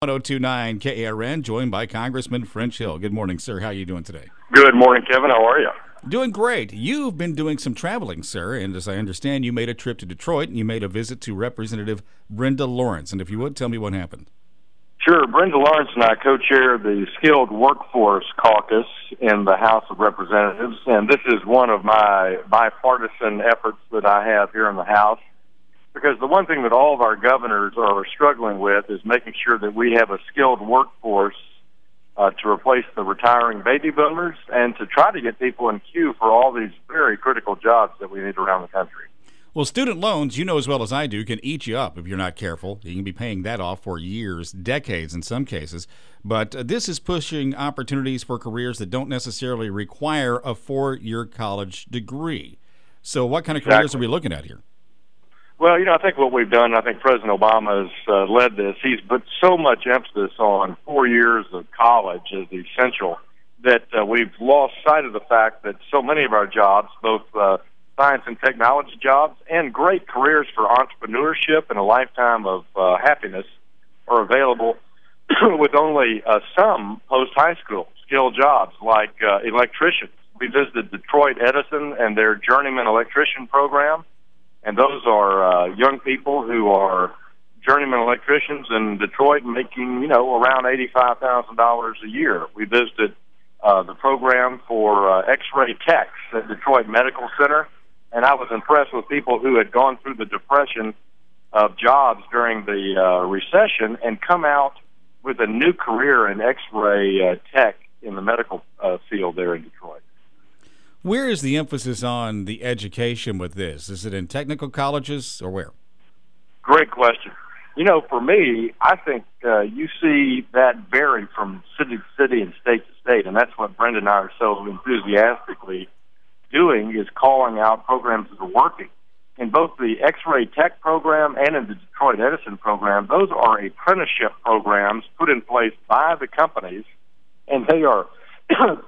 1029 KARN, joined by Congressman French Hill. Good morning, sir. How are you doing today? Good morning, Kevin. How are you? Doing great. You've been doing some traveling, sir, and as I understand, you made a trip to Detroit and you made a visit to Representative Brenda Lawrence. And if you would, tell me what happened. Sure. Brenda Lawrence and I co-chair the Skilled Workforce Caucus in the House of Representatives, and this is one of my bipartisan efforts that I have here in the House. Because the one thing that all of our governors are struggling with is making sure that we have a skilled workforce to replace the retiring baby boomers and to try to get people in queue for all these very critical jobs that we need around the country. Well, student loans, you know as well as I do, can eat you up if you're not careful. You can be paying that off for years, decades in some cases. But this is pushing opportunities for careers that don't necessarily require a four-year college degree. So what kind of careers are we looking at here? Well, I think what we've done, I think President Obama has led this. He's put so much emphasis on 4 years of college as essential that we've lost sight of the fact that so many of our jobs, both science and technology jobs and great careers for entrepreneurship and a lifetime of happiness, are available with only some post-high school skill jobs like electricians. We visited Detroit Edison and their journeyman electrician program. And those are young people who are journeyman electricians in Detroit making, around $85,000 a year. We visited the program for X-ray techs at Detroit Medical Center, and I was impressed with people who had gone through the depression of jobs during the recession and come out with a new career in X-ray tech in the medical field there in Detroit. Where is the emphasis on the education with this? Is it in technical colleges or where? Great question. For me, I think you see that vary from city to city and state to state, and that's what Brenda and I are so enthusiastically doing, is calling out programs that are working. In both the X-ray Tech program and in the Detroit Edison program, those are apprenticeship programs put in place by the companies, and they are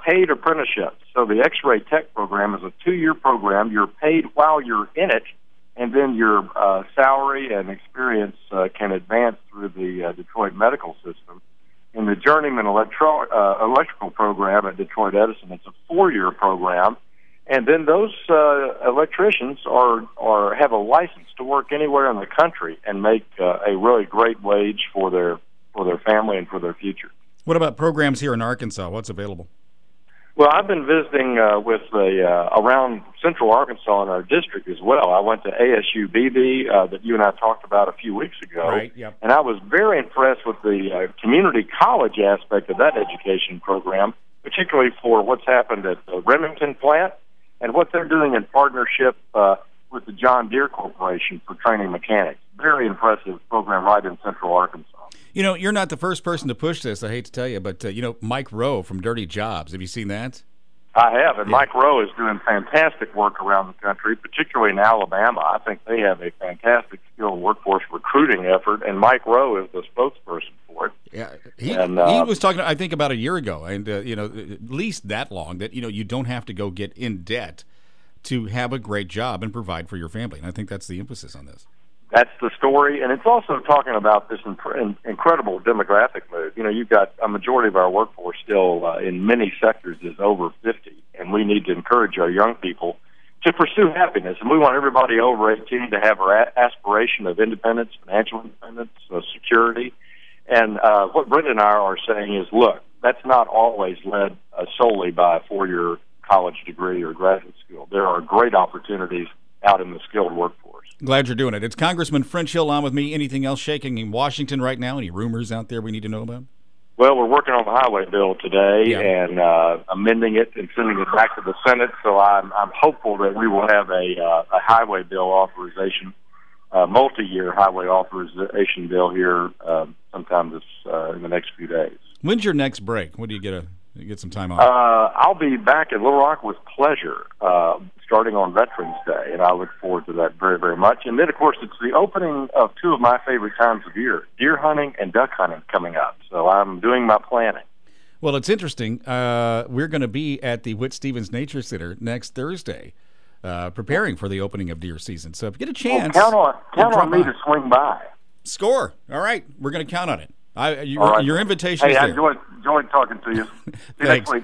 paid apprenticeships. So the X-ray Tech program is a 2-year program. You're paid while you're in it, and then your salary and experience can advance through the Detroit medical system. In the journeyman electrical program at Detroit Edison, it's a 4-year program, and then those electricians have a license to work anywhere in the country and make a really great wage for their family and for their future. What about programs here in Arkansas? What's available? Well, I've been visiting around Central Arkansas in our district as well. I went to ASU-BB that you and I talked about a few weeks ago, right, yep. And I was very impressed with the community college aspect of that education program, particularly for what's happened at the Remington plant and what they're doing in partnership with the John Deere Corporation for training mechanics. Very impressive program right in Central Arkansas. You're not the first person to push this, I hate to tell you, but, Mike Rowe from Dirty Jobs, have you seen that? I have, and Mike Rowe is doing fantastic work around the country, particularly in Alabama. I think they have a fantastic skilled workforce recruiting effort, and Mike Rowe is the spokesperson for it. Yeah, he was talking, I think, about a year ago, and, at least that long, that, you don't have to go get in debt to have a great job and provide for your family, and I think that's the emphasis on this. That's the story, and it's also talking about this incredible demographic move. You've got a majority of our workforce still in many sectors is over 50, and we need to encourage our young people to pursue happiness. And we want everybody over 18 to have our aspiration of independence, financial independence, security. And what Brenda and I are saying is, look, that's not always led solely by a 4-year college degree or graduate school. There are great opportunities out in the skilled workforce. Glad you're doing it. It's Congressman French Hill on with me. Anything else shaking in Washington right now? Any rumors out there we need to know about? Well, we're working on the highway bill today and amending it and sending it back to the Senate. So I'm hopeful that we will have a highway bill authorization, multi-year highway authorization bill here sometime in the next few days. When's your next break? When do you get some time off? I'll be back in Little Rock with pleasure, starting on Veterans Day, and I look forward to that very, very much. And then, of course, it's the opening of 2 of my favorite times of year, deer hunting and duck hunting coming up. So I'm doing my planning. Well, it's interesting. We're going to be at the Whit Stevens Nature Center next Thursday, preparing for the opening of deer season. So if you get a chance, count on me to swing by. Score. All right. We're going to count on it. Your invitation hey, is I there. enjoyed talking to you. See you next Thanks. week.